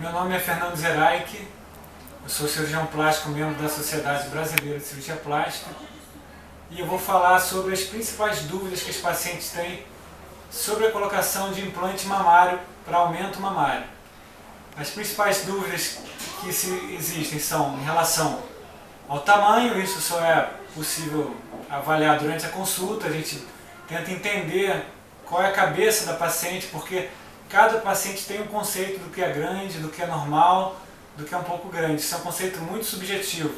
Meu nome é Fernando Zeraich, eu sou cirurgião plástico, membro da Sociedade Brasileira de Cirurgia Plástica, e eu vou falar sobre as principais dúvidas que os pacientes têm sobre a colocação de implante mamário para aumento mamário. As principais dúvidas que existem são em relação ao tamanho, isso só é possível avaliar durante a consulta, a gente tenta entender qual é a cabeça da paciente, porque cada paciente tem um conceito do que é grande, do que é normal, do que é um pouco grande. Isso é um conceito muito subjetivo.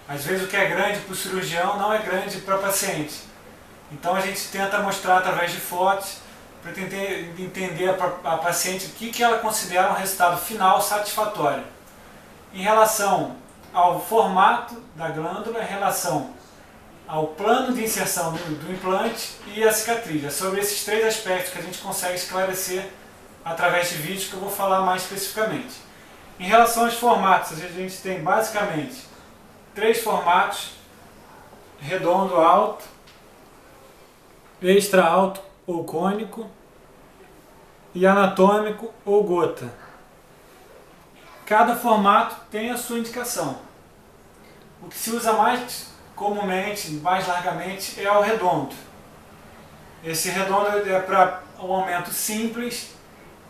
Às vezes o que é grande para o cirurgião não é grande para a paciente. Então a gente tenta mostrar através de fotos para tentar entender a paciente o que ela considera um resultado final satisfatório. Em relação ao formato da glândula, em relação ao plano de inserção do implante e a cicatriz. É sobre esses três aspectos que a gente consegue esclarecer através de vídeos que eu vou falar mais especificamente. Em relação aos formatos, a gente tem basicamente três formatos: redondo alto, extra alto ou cônico e anatômico ou gota. Cada formato tem a sua indicação. O que se usa mais comumente, mais largamente, é o redondo. Esse redondo é para um aumento simples,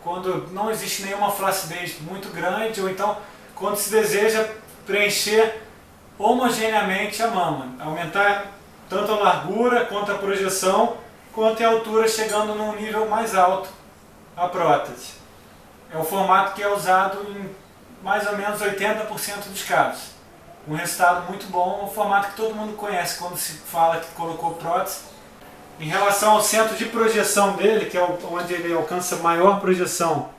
quando não existe nenhuma flacidez muito grande, ou então quando se deseja preencher homogeneamente a mama, aumentar tanto a largura quanto a projeção, quanto a altura, chegando num nível mais alto a prótese. É o formato que é usado em mais ou menos 80% dos casos. Um resultado muito bom, um formato que todo mundo conhece quando se fala que colocou prótese. Em relação ao centro de projeção dele, que é onde ele alcança maior projeção,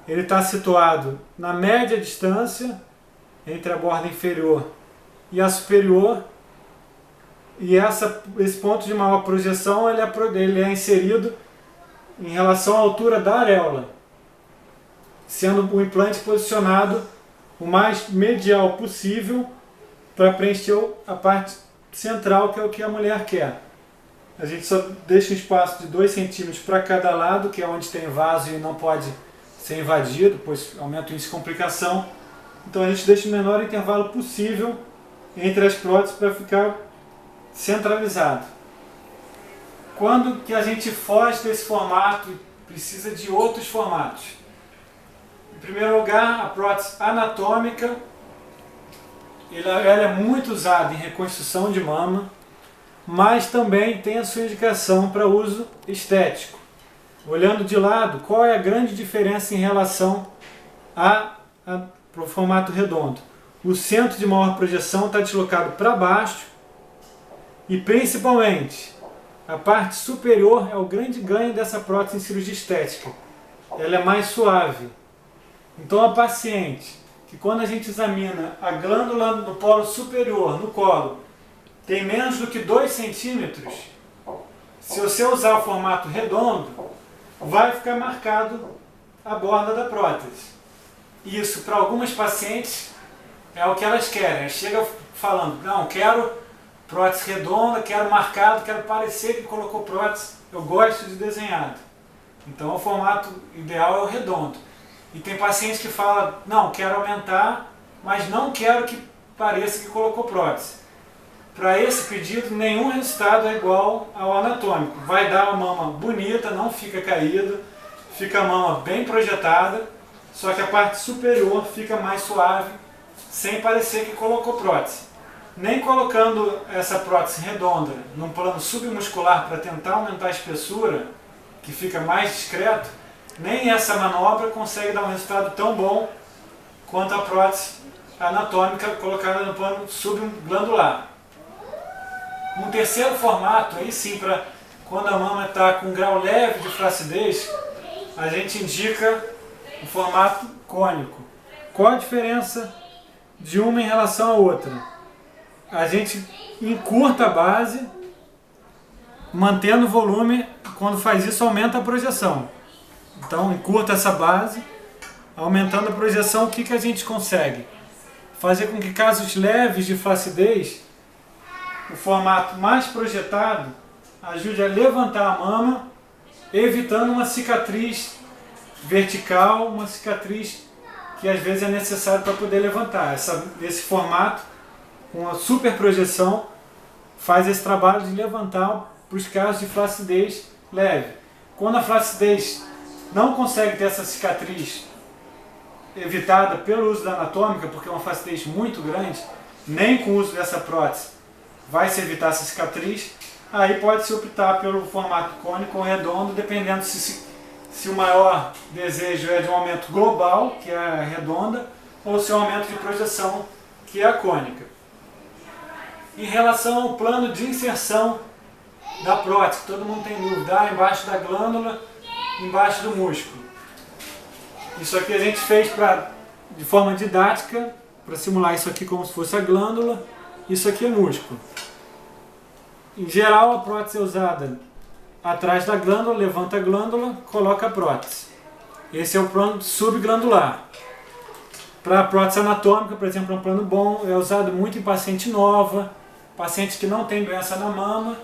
ele está situado na média distância entre a borda inferior e a superior, e esse ponto de maior projeção ele é inserido em relação à altura da areola, sendo o implante posicionado o mais medial possível para preencher a parte central, que é o que a mulher quer. A gente só deixa um espaço de 2 centímetros para cada lado, que é onde tem vaso e não pode ser invadido, pois aumenta o índice de complicação. Então a gente deixa o menor intervalo possível entre as próteses para ficar centralizado. Quando que a gente foge desse formato e precisa de outros formatos? Em primeiro lugar, a prótese anatômica, ela é muito usada em reconstrução de mama, mas também tem a sua indicação para uso estético. Olhando de lado, qual é a grande diferença em relação para o formato redondo? O centro de maior projeção está deslocado para baixo e, principalmente, a parte superior é o grande ganho dessa prótese em cirurgia estética. Ela é mais suave. Então a paciente, que quando a gente examina a glândula no polo superior, no colo, tem menos do que 2 centímetros, se você usar o formato redondo, vai ficar marcado a borda da prótese. Isso, para algumas pacientes, é o que elas querem. Elas chegam falando: não, quero prótese redonda, quero marcado, quero parecer que colocou prótese, eu gosto de desenhado. Então o formato ideal é o redondo. E tem pacientes que falam: não, quero aumentar, mas não quero que pareça que colocou prótese. Para esse pedido, nenhum resultado é igual ao anatômico. Vai dar uma mama bonita, não fica caída, fica a mama bem projetada, só que a parte superior fica mais suave, sem parecer que colocou prótese. Nem colocando essa prótese redonda num plano submuscular para tentar aumentar a espessura, que fica mais discreto, nem essa manobra consegue dar um resultado tão bom quanto a prótese anatômica colocada no plano subglandular. Um terceiro formato, aí sim, para quando a mama está com um grau leve de flacidez, a gente indica o formato cônico. Qual a diferença de uma em relação à outra? A gente encurta a base, mantendo o volume. Quando faz isso, aumenta a projeção. Então, encurta essa base, aumentando a projeção. O que a gente consegue? Fazer com que casos leves de flacidez, o formato mais projetado ajude a levantar a mama, evitando uma cicatriz vertical, uma cicatriz que às vezes é necessário para poder levantar. Esse formato, com a super projeção, faz esse trabalho de levantar para os casos de flacidez leve. Quando a flacidez não consegue ter essa cicatriz evitada pelo uso da anatômica, porque é uma flacidez muito grande, nem com o uso dessa prótese vai se evitar essa cicatriz, aí pode-se optar pelo formato cônico ou redondo, dependendo se o maior desejo é de um aumento global, que é a redonda, ou se é um aumento de projeção, que é a cônica. Em relação ao plano de inserção da prótese, todo mundo tem dúvida, embaixo da glândula, embaixo do músculo. Isso aqui a gente fez de forma didática, para simular isso aqui como se fosse a glândula, isso aqui é músculo. Em geral, a prótese é usada atrás da glândula, levanta a glândula, coloca a prótese. Esse é o plano subglandular. Para a prótese anatômica, por exemplo, é um plano bom, é usado muito em paciente nova, paciente que não tem doença na mama,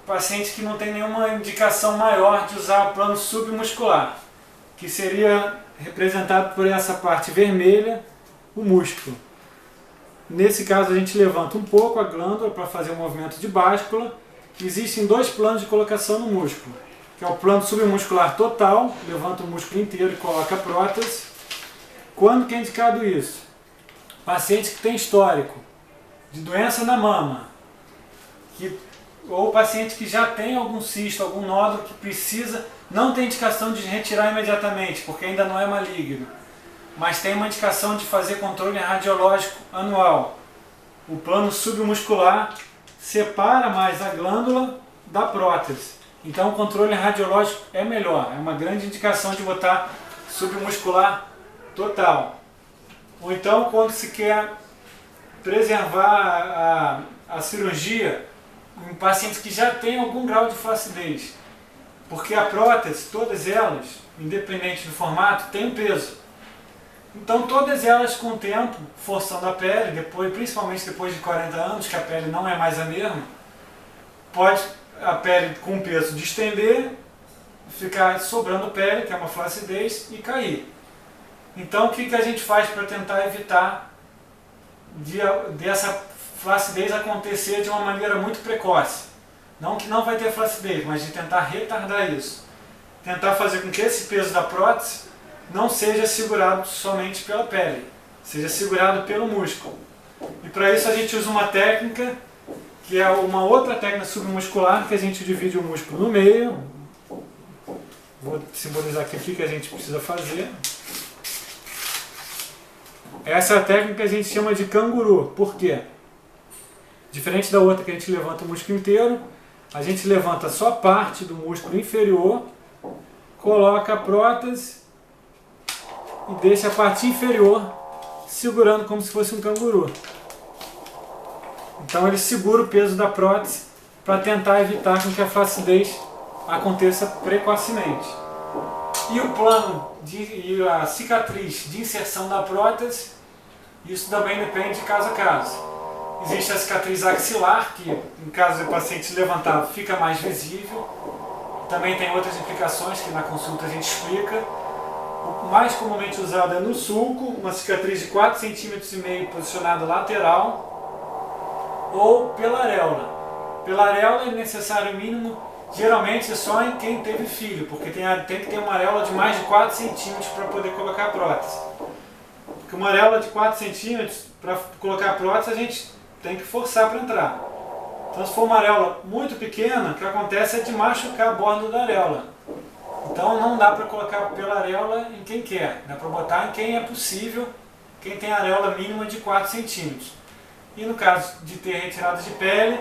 paciente que não tem nenhuma indicação maior de usar o plano submuscular, que seria representado por essa parte vermelha, o músculo. Nesse caso a gente levanta um pouco a glândula para fazer um movimento de báscula. Existem dois planos de colocação no músculo, que é o plano submuscular total, levanta o músculo inteiro e coloca a prótese. Quando que é indicado isso? Paciente que tem histórico de doença na mama, ou paciente que já tem algum cisto, algum nódulo que precisa, não tem indicação de retirar imediatamente, porque ainda não é maligno, mas tem uma indicação de fazer controle radiológico anual. O plano submuscular separa mais a glândula da prótese. Então o controle radiológico é melhor, é uma grande indicação de botar submuscular total. Ou então quando se quer preservar a cirurgia em pacientes que já têm algum grau de flacidez, porque a prótese, todas elas, independente do formato, tem um peso. Então todas elas com o tempo, forçando a pele, principalmente depois de 40 anos, que a pele não é mais a mesma, pode a pele com peso distender, ficar sobrando pele, que é uma flacidez, e cair. Então o que a gente faz para tentar evitar dessa flacidez acontecer de uma maneira muito precoce? Não que não vai ter flacidez, mas de tentar retardar isso. Tentar fazer com que esse peso da prótese não seja segurado somente pela pele, seja segurado pelo músculo. E para isso a gente usa uma técnica, que é uma outra técnica submuscular, que a gente divide o músculo no meio. Vou simbolizar aqui o que a gente precisa fazer. Essa é a técnica que a gente chama de canguru. Por quê? Diferente da outra que a gente levanta o músculo inteiro, a gente levanta só parte do músculo inferior, coloca a prótese e deixa a parte inferior segurando como se fosse um canguru. Então ele segura o peso da prótese para tentar evitar com que a flacidez aconteça precocemente. E o plano e a cicatriz de inserção da prótese, isso também depende de caso a caso. Existe a cicatriz axilar, que em caso do paciente levantar fica mais visível. Também tem outras implicações que na consulta a gente explica. O mais comumente usado é no sulco, uma cicatriz de 4,5 cm posicionada lateral, ou pela areola. Pela areola é necessário mínimo, geralmente é só em quem teve filho, porque tem que ter uma areola de mais de 4 cm para poder colocar a prótese. Porque uma areola de 4 cm, para colocar a prótese, a gente tem que forçar para entrar. Então se for uma areola muito pequena, o que acontece é de machucar a borda da areola. Então não dá para colocar pela areola em quem quer, dá para botar em quem é possível, quem tem areola mínima de 4 centímetros. E no caso de ter retirada de pele,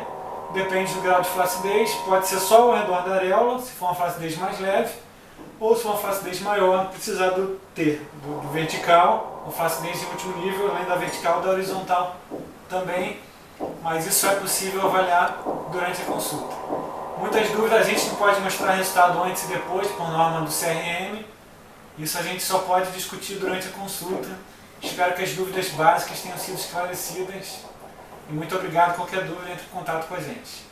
depende do grau de flacidez, pode ser só ao redor da areola, se for uma flacidez mais leve, ou se for uma flacidez maior, precisar do vertical, uma flacidez de último nível, além da vertical, da horizontal também, mas isso é possível avaliar durante a consulta. Muitas dúvidas a gente não pode mostrar resultado antes e depois, por norma do CRM. Isso a gente só pode discutir durante a consulta. Espero que as dúvidas básicas tenham sido esclarecidas. E muito obrigado. Qualquer dúvida, entre em contato com a gente.